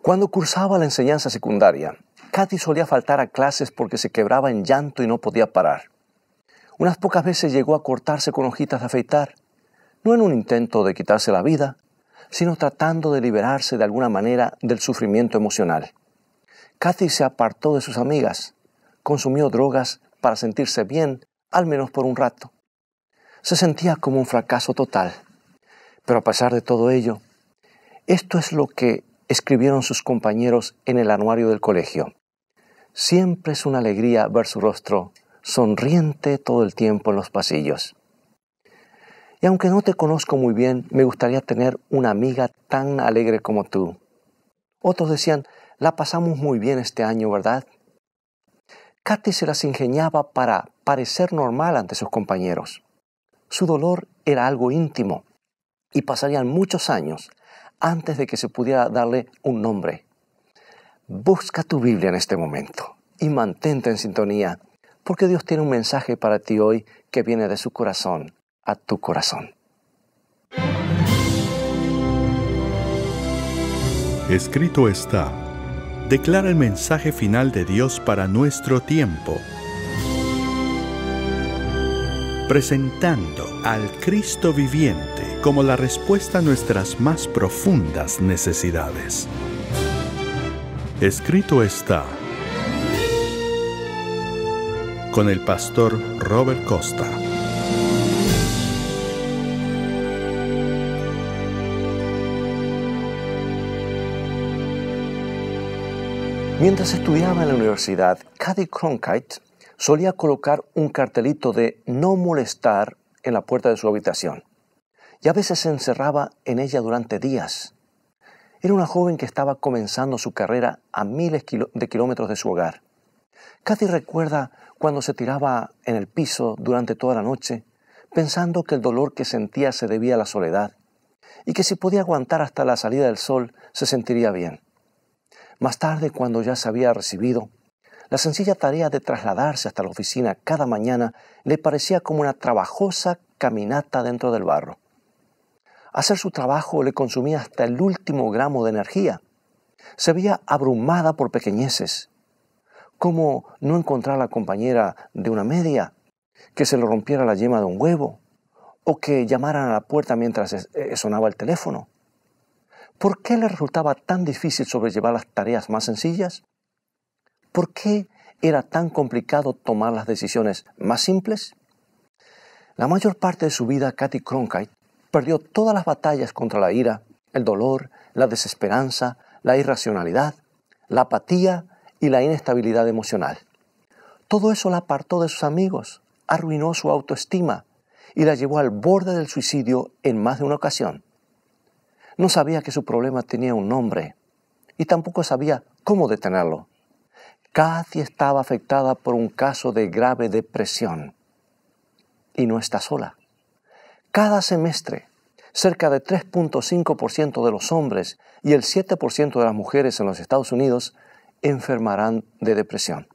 Cuando cursaba la enseñanza secundaria, Kathy solía faltar a clases porque se quebraba en llanto y no podía parar. Unas pocas veces llegó a cortarse con hojitas de afeitar, no en un intento de quitarse la vida, sino tratando de liberarse de alguna manera del sufrimiento emocional. Kathy se apartó de sus amigas, consumió drogas para sentirse bien, al menos por un rato. Se sentía como un fracaso total. Pero a pesar de todo ello, esto es lo que escribieron sus compañeros en el anuario del colegio. Siempre es una alegría ver su rostro sonriente todo el tiempo en los pasillos. Y aunque no te conozco muy bien, me gustaría tener una amiga tan alegre como tú. Otros decían, la pasamos muy bien este año, ¿verdad? Kathy se las ingeniaba para parecer normal ante sus compañeros. Su dolor era algo íntimo y pasarían muchos años antes de que se pudiera darle un nombre. Busca tu Biblia en este momento y mantente en sintonía, porque Dios tiene un mensaje para ti hoy que viene de su corazón a tu corazón. Escrito está. Declara el mensaje final de Dios para nuestro tiempo. Presentando al Cristo viviente como la respuesta a nuestras más profundas necesidades. Escrito está. Con el pastor Robert Costa. Mientras estudiaba en la universidad, Kathy Cronkite solía colocar un cartelito de no molestar en la puerta de su habitación. Y a veces se encerraba en ella durante días. Era una joven que estaba comenzando su carrera a miles de kilómetros de su hogar. Kathy recuerda cuando se tiraba en el piso durante toda la noche, pensando que el dolor que sentía se debía a la soledad y que si podía aguantar hasta la salida del sol se sentiría bien. Más tarde, cuando ya se había recibido, la sencilla tarea de trasladarse hasta la oficina cada mañana le parecía como una trabajosa caminata dentro del barro. Hacer su trabajo le consumía hasta el último gramo de energía. Se veía abrumada por pequeñeces, como no encontrar a la compañera de una media, que se le rompiera la yema de un huevo, o que llamaran a la puerta mientras sonaba el teléfono. ¿Por qué le resultaba tan difícil sobrellevar las tareas más sencillas? ¿Por qué era tan complicado tomar las decisiones más simples? La mayor parte de su vida, Kathy Cronkite perdió todas las batallas contra la ira, el dolor, la desesperanza, la irracionalidad, la apatía y la inestabilidad emocional. Todo eso la apartó de sus amigos, arruinó su autoestima y la llevó al borde del suicidio en más de una ocasión. No sabía que su problema tenía un nombre y tampoco sabía cómo detenerlo. Kathy estaba afectada por un caso de grave depresión y no está sola. Cada semestre, cerca de 3.5% de los hombres y el 7% de las mujeres en los Estados Unidos enfermarán de depresión.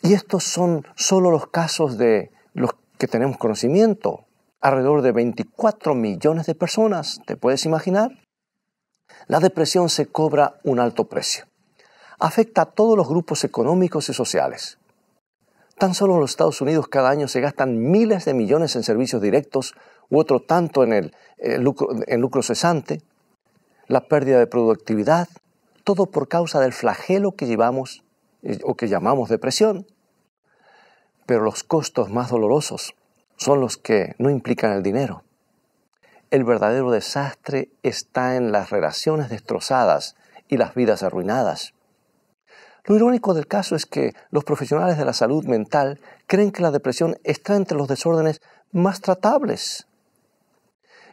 Y estos son solo los casos de los que tenemos conocimiento. Alrededor de 24 millones de personas, ¿te puedes imaginar? La depresión se cobra un alto precio. Afecta a todos los grupos económicos y sociales. Tan solo en los Estados Unidos cada año se gastan miles de millones en servicios directos u otro tanto en lucro cesante, la pérdida de productividad, todo por causa del flagelo que llevamos o que llamamos depresión. Pero los costos más dolorosos son los que no implican el dinero. El verdadero desastre está en las relaciones destrozadas y las vidas arruinadas. Lo irónico del caso es que los profesionales de la salud mental creen que la depresión está entre los desórdenes más tratables.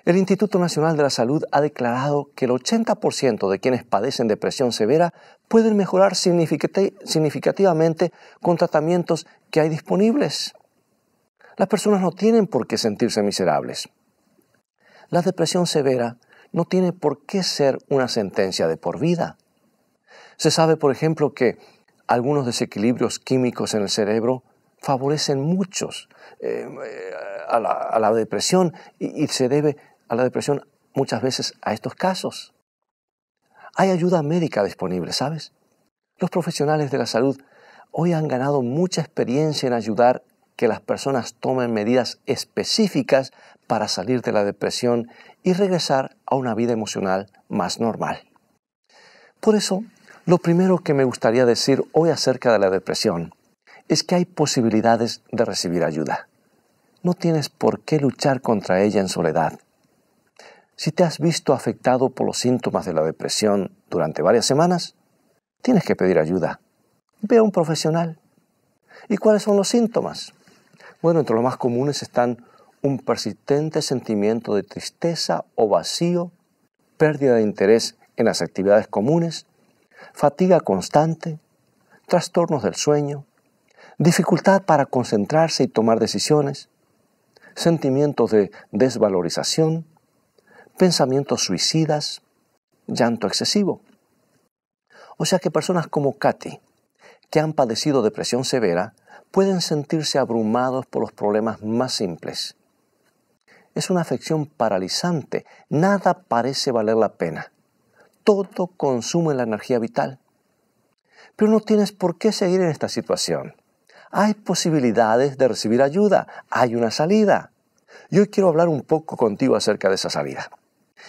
El Instituto Nacional de la Salud ha declarado que el 80% de quienes padecen depresión severa pueden mejorar significativamente con tratamientos que hay disponibles. Las personas no tienen por qué sentirse miserables. La depresión severa no tiene por qué ser una sentencia de por vida. Se sabe, por ejemplo, que algunos desequilibrios químicos en el cerebro favorecen muchos a la depresión y se debe a la depresión muchas veces a estos casos. Hay ayuda médica disponible, ¿sabes? Los profesionales de la salud hoy han ganado mucha experiencia en ayudar que las personas tomen medidas específicas para salir de la depresión y regresar a una vida emocional más normal. Por eso, lo primero que me gustaría decir hoy acerca de la depresión es que hay posibilidades de recibir ayuda. No tienes por qué luchar contra ella en soledad. Si te has visto afectado por los síntomas de la depresión durante varias semanas, tienes que pedir ayuda. Ve a un profesional. ¿Y cuáles son los síntomas? Bueno, entre los más comunes están un persistente sentimiento de tristeza o vacío, pérdida de interés en las actividades comunes, fatiga constante, trastornos del sueño, dificultad para concentrarse y tomar decisiones, sentimientos de desvalorización, pensamientos suicidas, llanto excesivo. O sea que personas como Katy, que han padecido depresión severa, pueden sentirse abrumados por los problemas más simples. Es una afección paralizante. Nada parece valer la pena. Todo consume la energía vital. Pero no tienes por qué seguir en esta situación. Hay posibilidades de recibir ayuda. Hay una salida. Y hoy quiero hablar un poco contigo acerca de esa salida.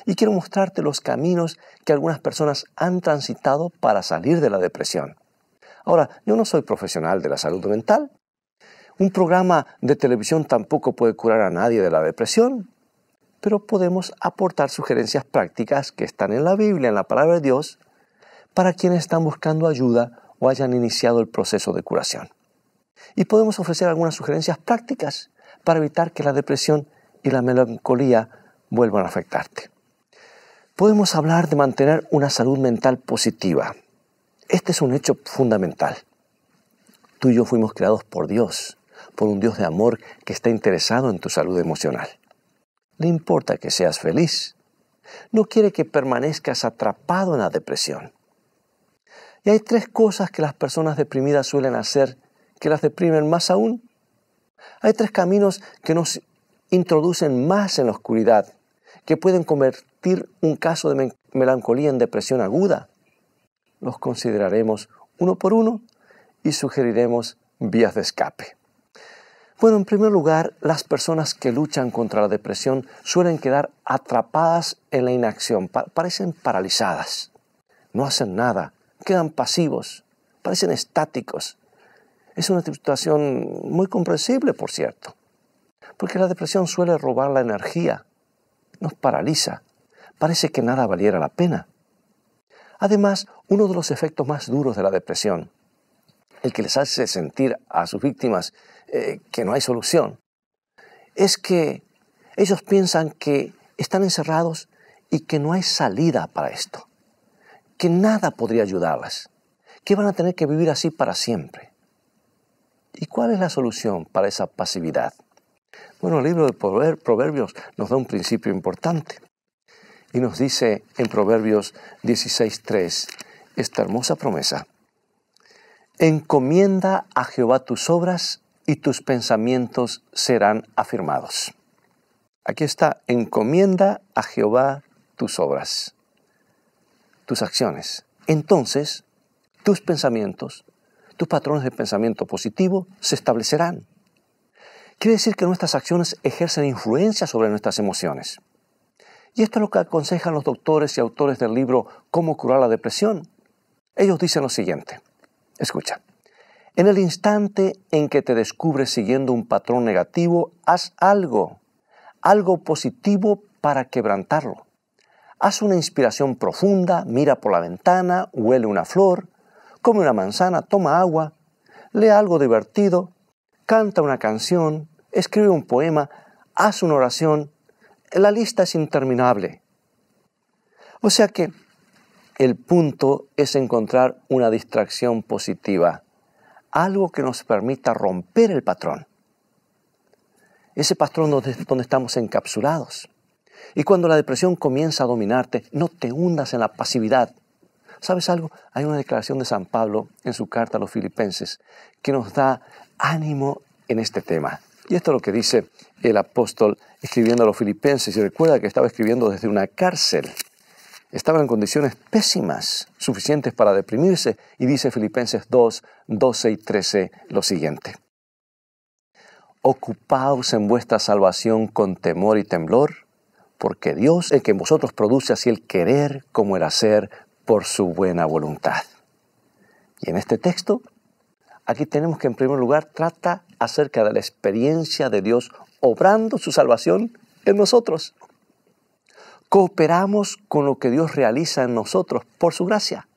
Y quiero mostrarte los caminos que algunas personas han transitado para salir de la depresión. Ahora, yo no soy profesional de la salud mental. Un programa de televisión tampoco puede curar a nadie de la depresión, pero podemos aportar sugerencias prácticas que están en la Biblia, en la palabra de Dios, para quienes están buscando ayuda o hayan iniciado el proceso de curación. Y podemos ofrecer algunas sugerencias prácticas para evitar que la depresión y la melancolía vuelvan a afectarte. Podemos hablar de mantener una salud mental positiva. Este es un hecho fundamental. Tú y yo fuimos creados por Dios, por un Dios de amor que está interesado en tu salud emocional. Le importa que seas feliz. No quiere que permanezcas atrapado en la depresión. Y hay 3 cosas que las personas deprimidas suelen hacer que las deprimen más aún. Hay 3 caminos que nos introducen más en la oscuridad, que pueden convertir un caso de melancolía en depresión aguda. Los consideraremos uno por uno y sugeriremos vías de escape. Bueno, en primer lugar, las personas que luchan contra la depresión suelen quedar atrapadas en la inacción, parecen paralizadas, no hacen nada, quedan pasivos, parecen estáticos. Es una situación muy comprensible, por cierto, porque la depresión suele robar la energía, nos paraliza, parece que nada valiera la pena. Además, uno de los efectos más duros de la depresión, el que les hace sentir a sus víctimas que no hay solución, es que ellos piensan que están encerrados y que no hay salida para esto, que nada podría ayudarlas, que van a tener que vivir así para siempre. ¿Y cuál es la solución para esa pasividad? Bueno, el libro de Proverbios nos da un principio importante. Y nos dice en Proverbios 16:3 esta hermosa promesa. Encomienda a Jehová tus obras y tus pensamientos serán afirmados. Aquí está, encomienda a Jehová tus obras, tus acciones. Entonces, tus pensamientos, tus patrones de pensamiento positivo se establecerán. Quiere decir que nuestras acciones ejercen influencia sobre nuestras emociones. Y esto es lo que aconsejan los doctores y autores del libro Cómo curar la depresión. Ellos dicen lo siguiente. Escucha. En el instante en que te descubres siguiendo un patrón negativo, haz algo positivo para quebrantarlo. Haz una inspiración profunda, mira por la ventana, huele una flor, come una manzana, toma agua, lee algo divertido, canta una canción, escribe un poema, haz una oración. La lista es interminable. O sea que el punto es encontrar una distracción positiva, algo que nos permita romper el patrón. Ese patrón donde estamos encapsulados. Y cuando la depresión comienza a dominarte, no te hundas en la pasividad. ¿Sabes algo? Hay una declaración de San Pablo en su carta a los Filipenses que nos da ánimo en este tema. Y esto es lo que dice el apóstol escribiendo a los Filipenses. Y recuerda que estaba escribiendo desde una cárcel. estaban en condiciones pésimas, suficientes para deprimirse, y dice Filipenses 2, 12 y 13 lo siguiente: ocupaos en vuestra salvación con temor y temblor, porque Dios es que en vosotros produce así el querer como el hacer por su buena voluntad. Y en este texto, aquí tenemos que en primer lugar trata acerca de la experiencia de Dios obrando su salvación en nosotros. Cooperamos con lo que Dios realiza en nosotros por su gracia.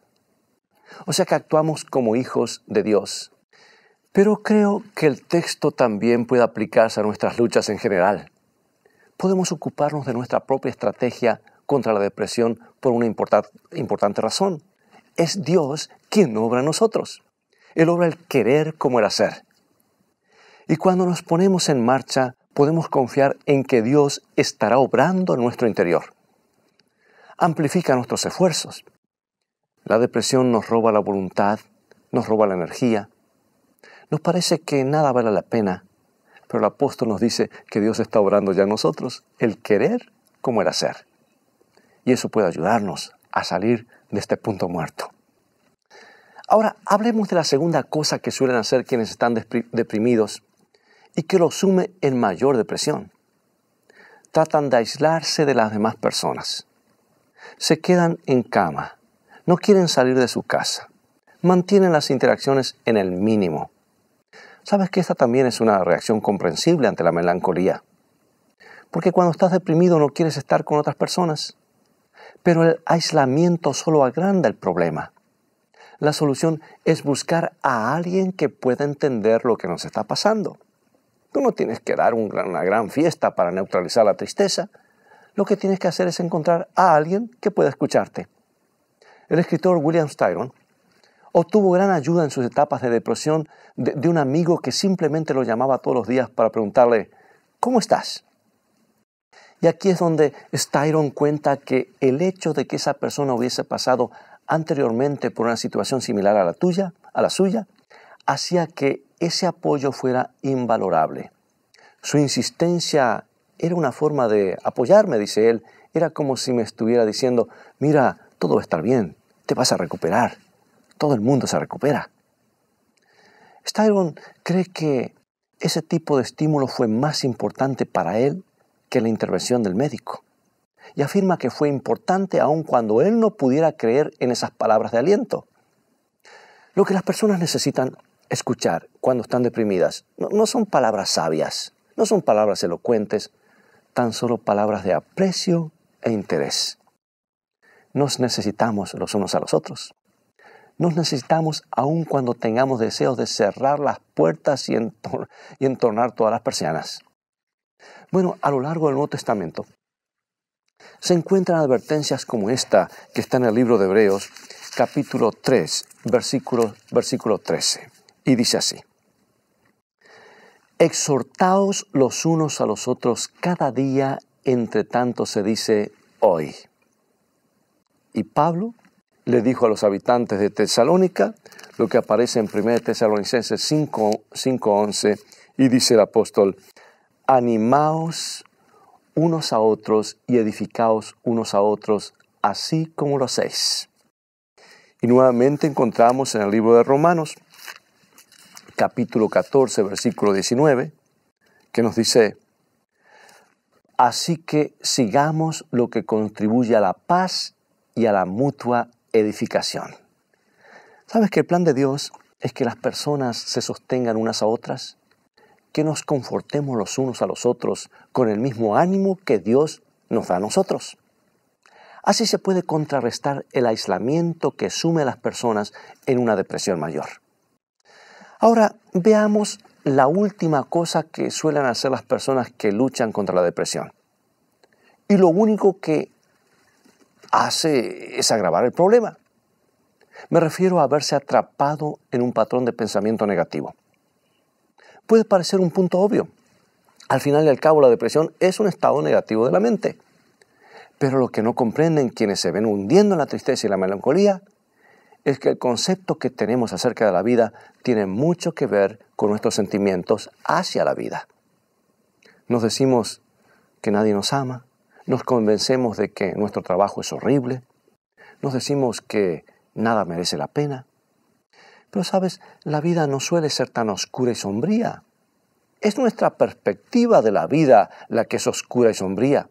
O sea que actuamos como hijos de Dios. Pero creo que el texto también puede aplicarse a nuestras luchas en general. Podemos ocuparnos de nuestra propia estrategia contra la depresión por una importante razón. Es Dios quien obra en nosotros. Él obra el querer como el hacer. Y cuando nos ponemos en marcha, podemos confiar en que Dios estará obrando en nuestro interior. Amplifica nuestros esfuerzos. La depresión nos roba la voluntad, nos roba la energía. Nos parece que nada vale la pena, pero el apóstol nos dice que Dios está obrando ya en nosotros, el querer como el hacer. Y eso puede ayudarnos a salir de este punto muerto. Ahora, hablemos de la segunda cosa que suelen hacer quienes están deprimidos y que los sume en mayor depresión. Tratan de aislarse de las demás personas. Se quedan en cama, no quieren salir de su casa, mantienen las interacciones en el mínimo. Sabes que esta también es una reacción comprensible ante la melancolía. Porque cuando estás deprimido no quieres estar con otras personas. Pero el aislamiento solo agranda el problema. La solución es buscar a alguien que pueda entender lo que nos está pasando. Tú no tienes que dar una gran fiesta para neutralizar la tristeza. Lo que tienes que hacer es encontrar a alguien que pueda escucharte. El escritor William Styron obtuvo gran ayuda en sus etapas de depresión de un amigo que simplemente lo llamaba todos los días para preguntarle: ¿cómo estás? Y aquí es donde Styron cuenta que el hecho de que esa persona hubiese pasado anteriormente por una situación similar a la suya, hacía que ese apoyo fuera invalorable. Su insistencia era una forma de apoyarme, dice él. Era como si me estuviera diciendo: mira, todo va a estar bien, te vas a recuperar. Todo el mundo se recupera. Styron cree que ese tipo de estímulo fue más importante para él que la intervención del médico. Y afirma que fue importante aun cuando él no pudiera creer en esas palabras de aliento. Lo que las personas necesitan escuchar cuando están deprimidas no son palabras sabias, no son palabras elocuentes, tan solo palabras de aprecio e interés. Nos necesitamos los unos a los otros. Nos necesitamos aun cuando tengamos deseos de cerrar las puertas y entornar todas las persianas. Bueno, a lo largo del Nuevo Testamento se encuentran advertencias como esta que está en el libro de Hebreos, capítulo 3, versículo 13. Y dice así: exhortaos los unos a los otros cada día, entre tanto se dice hoy. Y Pablo le dijo a los habitantes de Tesalónica lo que aparece en 1 Tesalonicenses 5:11, y dice el apóstol: animaos unos a otros y edificaos unos a otros, así como lo hacéis. Y nuevamente encontramos en el libro de Romanos, capítulo 14, versículo 19, que nos dice: así que sigamos lo que contribuye a la paz y a la mutua edificación. ¿Sabes que el plan de Dios es que las personas se sostengan unas a otras? Que nos confortemos los unos a los otros con el mismo ánimo que Dios nos da a nosotros. Así se puede contrarrestar el aislamiento que sume a las personas en una depresión mayor. Ahora veamos la última cosa que suelen hacer las personas que luchan contra la depresión. Y lo único que hace es agravar el problema. Me refiero a verse atrapado en un patrón de pensamiento negativo. Puede parecer un punto obvio. Al final y al cabo, la depresión es un estado negativo de la mente. Pero lo que no comprenden quienes se ven hundiendo en la tristeza y la melancolía es que el concepto que tenemos acerca de la vida tiene mucho que ver con nuestros sentimientos hacia la vida. Nos decimos que nadie nos ama, nos convencemos de que nuestro trabajo es horrible, nos decimos que nada merece la pena. Pero sabes, la vida no suele ser tan oscura y sombría. Es nuestra perspectiva de la vida la que es oscura y sombría.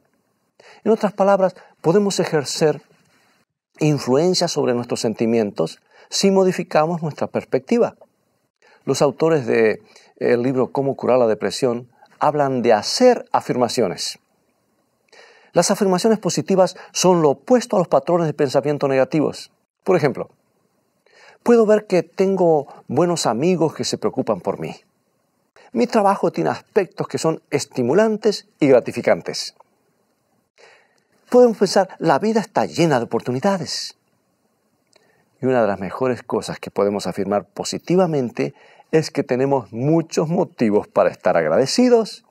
En otras palabras, podemos ejercer influencia sobre nuestros sentimientos si modificamos nuestra perspectiva. Los autores del libro Cómo curar la depresión hablan de hacer afirmaciones. Las afirmaciones positivas son lo opuesto a los patrones de pensamiento negativos. Por ejemplo, puedo ver que tengo buenos amigos que se preocupan por mí. Mi trabajo tiene aspectos que son estimulantes y gratificantes. Podemos pensar, la vida está llena de oportunidades. Y una de las mejores cosas que podemos afirmar positivamente es que tenemos muchos motivos para estar agradecidos.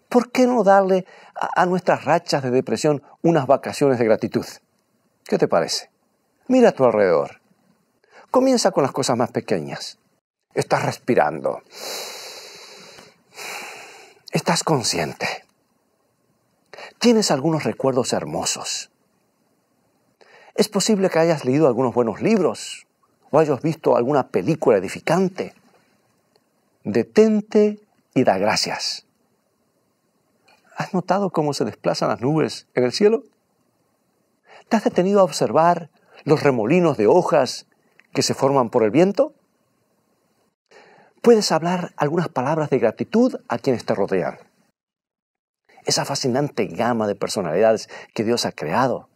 ¿Por qué no darle a nuestras rachas de depresión unas vacaciones de gratitud? ¿Qué te parece? Mira a tu alrededor. Comienza con las cosas más pequeñas. Estás respirando. Estás consciente. Tienes algunos recuerdos hermosos. Es posible que hayas leído algunos buenos libros o hayas visto alguna película edificante. Detente y da gracias. ¿Has notado cómo se desplazan las nubes en el cielo? ¿Te has detenido a observar los remolinos de hojas que se forman por el viento? Puedes hablar algunas palabras de gratitud a quienes te rodean. Esa fascinante gama de personalidades que Dios ha creado.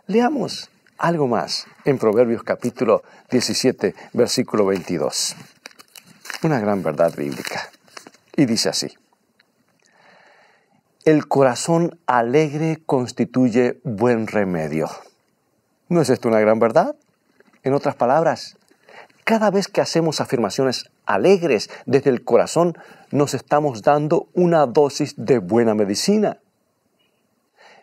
Leamos algo más en Proverbios capítulo 17, versículo 22. Una gran verdad bíblica. Y dice así: el corazón alegre constituye buen remedio. ¿No es esto una gran verdad? En otras palabras, cada vez que hacemos afirmaciones alegres desde el corazón, nos estamos dando una dosis de buena medicina.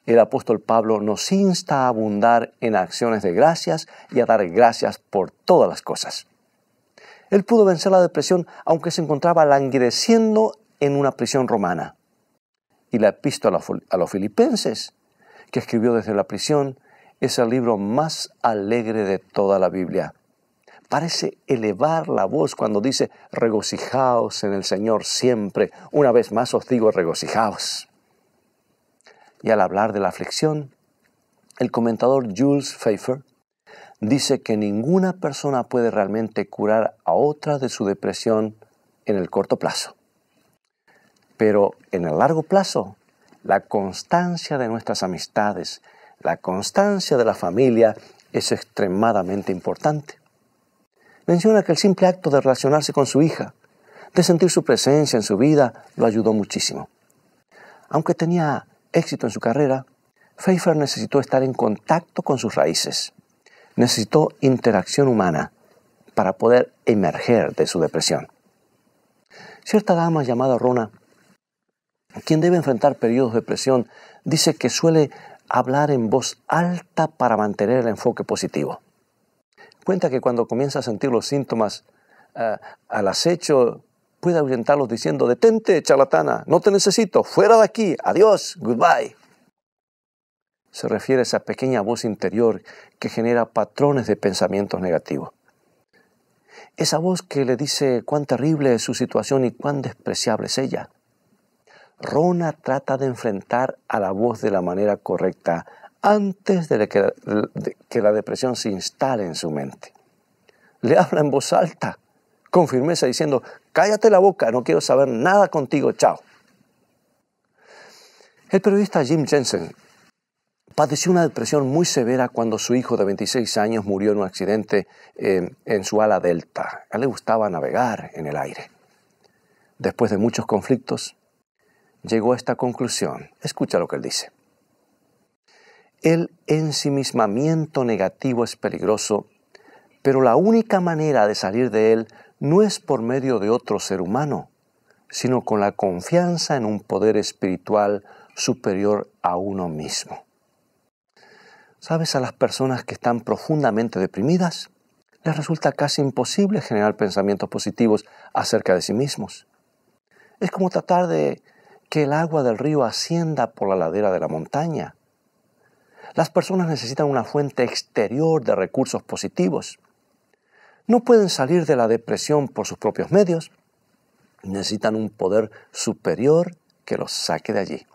El apóstol Pablo nos insta a abundar en acciones de gracias y a dar gracias por todas las cosas. Él pudo vencer la depresión aunque se encontraba languideciendo en una prisión romana. Y la epístola a los Filipenses, que escribió desde la prisión, es el libro más alegre de toda la Biblia. Parece elevar la voz cuando dice: regocijaos en el Señor siempre. Una vez más os digo, regocijaos. Y al hablar de la aflicción, el comentador Jules Pfeiffer dice que ninguna persona puede realmente curar a otra de su depresión en el corto plazo. Pero en el largo plazo, la constancia de nuestras amistades, la constancia de la familia es extremadamente importante. Menciona que el simple acto de relacionarse con su hija, de sentir su presencia en su vida, lo ayudó muchísimo. Aunque tenía éxito en su carrera, Pfeiffer necesitó estar en contacto con sus raíces. Necesitó interacción humana para poder emerger de su depresión. Cierta dama llamada Rona, quien debe enfrentar periodos de depresión, dice que suele hablar en voz alta para mantener el enfoque positivo. Cuenta que cuando comienza a sentir los síntomas al acecho, puede ahuyentarlos diciendo: detente, charlatana, no te necesito, fuera de aquí, adiós, goodbye. Se refiere a esa pequeña voz interior que genera patrones de pensamientos negativos. Esa voz que le dice cuán terrible es su situación y cuán despreciable es ella. Rona trata de enfrentar a la voz de la manera correcta antes de que la depresión se instale en su mente. Le habla en voz alta, con firmeza, diciendo: cállate la boca, no quiero saber nada contigo, chao. El periodista Jim Jensen padeció una depresión muy severa cuando su hijo de 26 años murió en un accidente en su ala delta. A él le gustaba navegar en el aire. Después de muchos conflictos, llegó a esta conclusión. Escucha lo que él dice. El ensimismamiento negativo es peligroso, pero la única manera de salir de él no es por medio de otro ser humano, sino con la confianza en un poder espiritual superior a uno mismo. ¿Sabes? A las personas que están profundamente deprimidas, les resulta casi imposible generar pensamientos positivos acerca de sí mismos. Es como tratar de que el agua del río ascienda por la ladera de la montaña. Las personas necesitan una fuente exterior de recursos positivos. No pueden salir de la depresión por sus propios medios. Necesitan un poder superior que los saque de allí.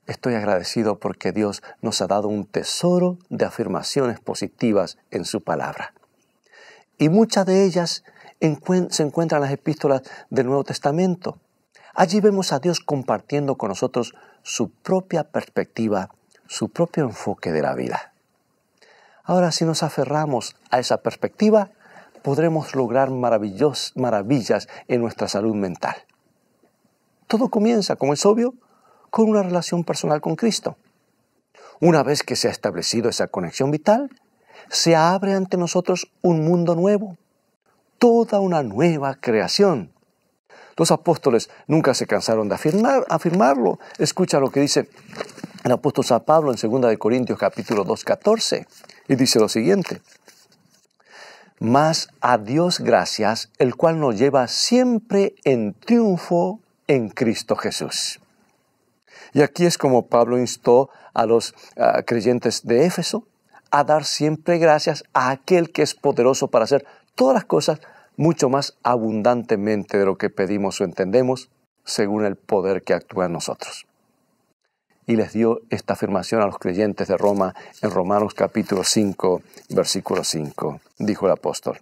Estoy agradecido porque Dios nos ha dado un tesoro de afirmaciones positivas en su palabra. Y muchas de ellas se encuentran en las epístolas del Nuevo Testamento. Allí vemos a Dios compartiendo con nosotros su propia perspectiva, su propio enfoque de la vida. Ahora, si nos aferramos a esa perspectiva, podremos lograr maravillas en nuestra salud mental. Todo comienza, como es obvio, con una relación personal con Cristo. Una vez que se ha establecido esa conexión vital, se abre ante nosotros un mundo nuevo, toda una nueva creación. Los apóstoles nunca se cansaron de afirmarlo. Escucha lo que dice el apóstol San Pablo en 2 de Corintios capítulo 2, 14. Y dice lo siguiente: mas a Dios gracias, el cual nos lleva siempre en triunfo en Cristo Jesús. Y aquí es como Pablo instó a los creyentes de Éfeso a dar siempre gracias a aquel que es poderoso para hacer todas las cosas mucho más abundantemente de lo que pedimos o entendemos, según el poder que actúa en nosotros. Y les dio esta afirmación a los creyentes de Roma en Romanos capítulo 5, versículo 5. Dijo el apóstol: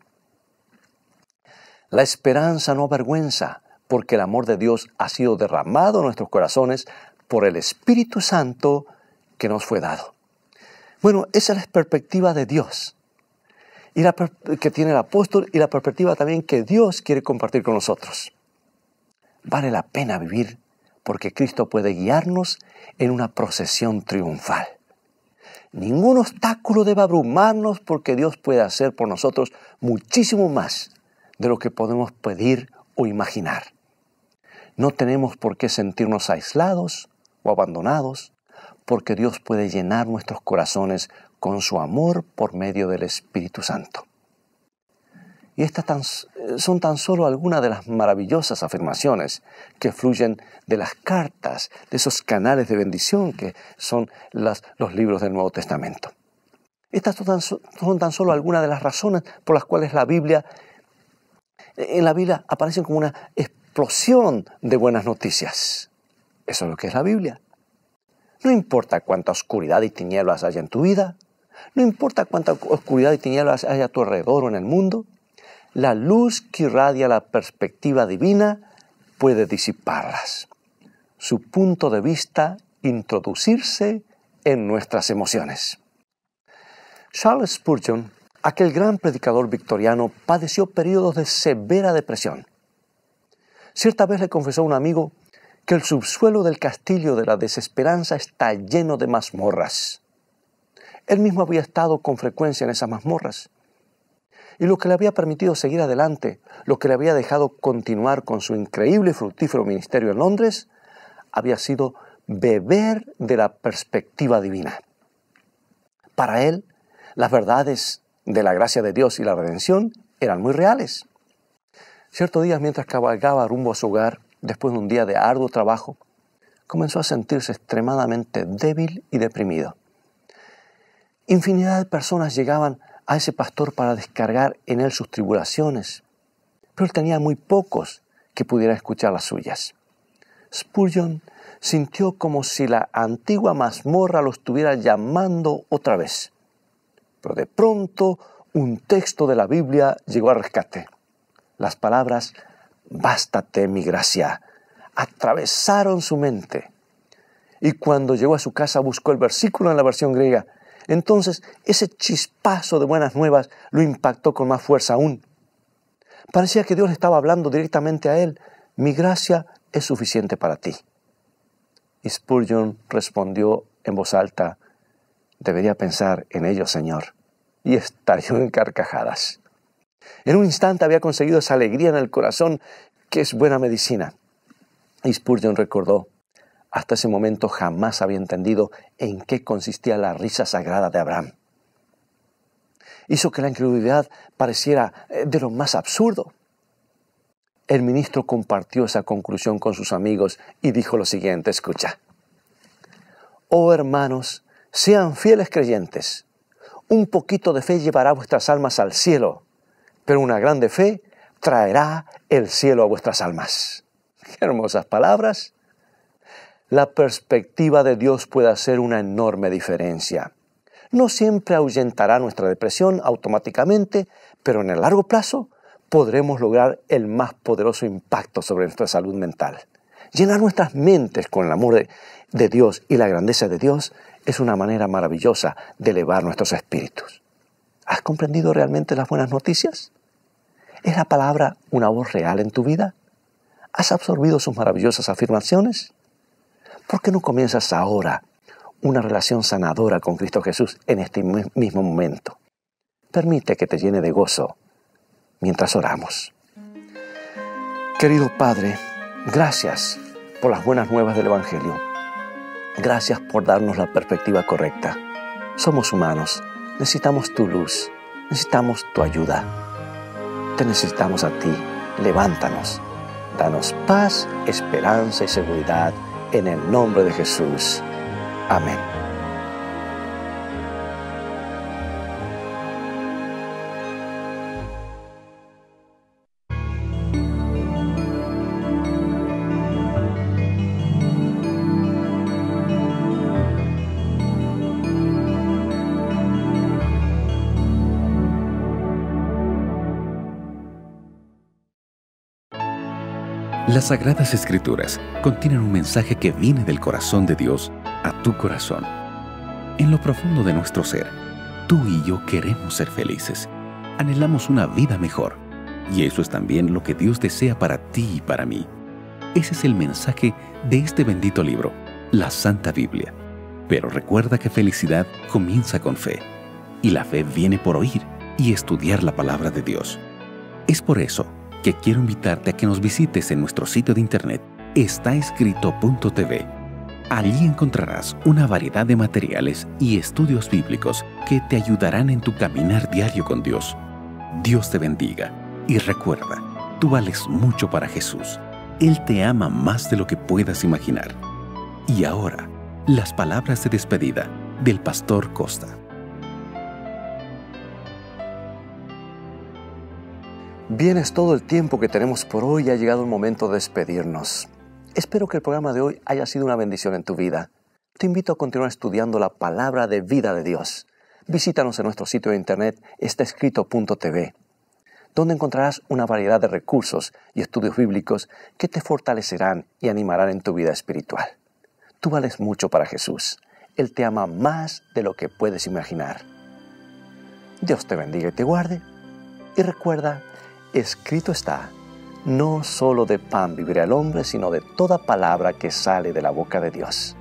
la esperanza no avergüenza, porque el amor de Dios ha sido derramado en nuestros corazones por el Espíritu Santo que nos fue dado. Bueno, esa es la perspectiva de Dios, y que tiene el apóstol, y la perspectiva también que Dios quiere compartir con nosotros. Vale la pena vivir porque Cristo puede guiarnos en una procesión triunfal. Ningún obstáculo debe abrumarnos porque Dios puede hacer por nosotros muchísimo más de lo que podemos pedir o imaginar. No tenemos por qué sentirnos aislados o abandonados, porque Dios puede llenar nuestros corazones con su amor por medio del Espíritu Santo. Y estas son tan solo algunas de las maravillosas afirmaciones que fluyen de las cartas, de esos canales de bendición que son los libros del Nuevo Testamento. Estas son tan solo algunas de las razones por las cuales en la Biblia aparecen como una explosión de buenas noticias. Eso es lo que es la Biblia. No importa cuánta oscuridad y tinieblas haya en tu vida, no importa cuánta oscuridad y tinieblas haya a tu alrededor o en el mundo, la luz que irradia la perspectiva divina puede disiparlas. Su punto de vista introducirse en nuestras emociones. Charles Spurgeon, aquel gran predicador victoriano, padeció periodos de severa depresión. Cierta vez le confesó a un amigo que el subsuelo del castillo de la desesperanza está lleno de mazmorras. Él mismo había estado con frecuencia en esas mazmorras. Y lo que le había permitido seguir adelante, lo que le había dejado continuar con su increíble y fructífero ministerio en Londres, había sido beber de la perspectiva divina. Para él, las verdades de la gracia de Dios y la redención eran muy reales. Cierto día, mientras cabalgaba rumbo a su hogar, después de un día de arduo trabajo, comenzó a sentirse extremadamente débil y deprimido. Infinidad de personas llegaban a ese pastor para descargar en él sus tribulaciones, pero él tenía muy pocos que pudieran escuchar las suyas. Spurgeon sintió como si la antigua mazmorra lo estuviera llamando otra vez. Pero de pronto un texto de la Biblia llegó al rescate. Las palabras «Bástate mi gracia» atravesaron su mente. Y cuando llegó a su casa buscó el versículo en la versión griega. Entonces ese chispazo de buenas nuevas lo impactó con más fuerza aún. Parecía que Dios le estaba hablando directamente a él. «Mi gracia es suficiente para ti». Y Spurgeon respondió en voz alta: «Debería pensar en ello, Señor». Y estalló en carcajadas. En un instante había conseguido esa alegría en el corazón que es buena medicina. Y Spurgeon recordó: hasta ese momento jamás había entendido en qué consistía la risa sagrada de Abraham. Hizo que la incredulidad pareciera de lo más absurdo. El ministro compartió esa conclusión con sus amigos y dijo lo siguiente: escucha. «Oh hermanos, Sean fieles creyentes. Un poquito de fe llevará vuestras almas al cielo, pero una grande fe traerá el cielo a vuestras almas. ¡Qué hermosas palabras! La perspectiva de Dios puede hacer una enorme diferencia. No siempre ahuyentará nuestra depresión automáticamente, pero en el largo plazo podremos lograr el más poderoso impacto sobre nuestra salud mental. Llenar nuestras mentes con el amor de Dios y la grandeza de Dios es una manera maravillosa de elevar nuestros espíritus. ¿Has comprendido realmente las buenas noticias? ¿Es la palabra una voz real en tu vida? ¿Has absorbido sus maravillosas afirmaciones? ¿Por qué no comienzas ahora una relación sanadora con Cristo Jesús en este mismo momento? Permite que te llene de gozo mientras oramos. Querido Padre, gracias por las buenas nuevas del Evangelio. Gracias por darnos la perspectiva correcta. Somos humanos, necesitamos tu luz, necesitamos tu ayuda. Te necesitamos a ti, levántanos. Danos paz, esperanza y seguridad en el nombre de Jesús. Amén. Las Sagradas Escrituras contienen un mensaje que viene del corazón de Dios a tu corazón. En lo profundo de nuestro ser, tú y yo queremos ser felices. Anhelamos una vida mejor. Y eso es también lo que Dios desea para ti y para mí. Ese es el mensaje de este bendito libro, la Santa Biblia. Pero recuerda que felicidad comienza con fe. Y la fe viene por oír y estudiar la palabra de Dios. Es por eso que quiero invitarte a que nos visites en nuestro sitio de internet estaescrito.tv. Allí encontrarás una variedad de materiales y estudios bíblicos que te ayudarán en tu caminar diario con Dios. Dios te bendiga y recuerda, tú vales mucho para Jesús. Él te ama más de lo que puedas imaginar. Y ahora, las palabras de despedida del Pastor Costa. Bien, es todo el tiempo que tenemos por hoy y ha llegado el momento de despedirnos. Espero que el programa de hoy haya sido una bendición en tu vida. Te invito a continuar estudiando la palabra de vida de Dios. Visítanos en nuestro sitio de internet estaescrito.tv, donde encontrarás una variedad de recursos y estudios bíblicos que te fortalecerán y animarán en tu vida espiritual. Tú vales mucho para Jesús. Él te ama más de lo que puedes imaginar. Dios te bendiga y te guarde. Y recuerda, escrito está, no solo de pan vivirá el hombre, sino de toda palabra que sale de la boca de Dios.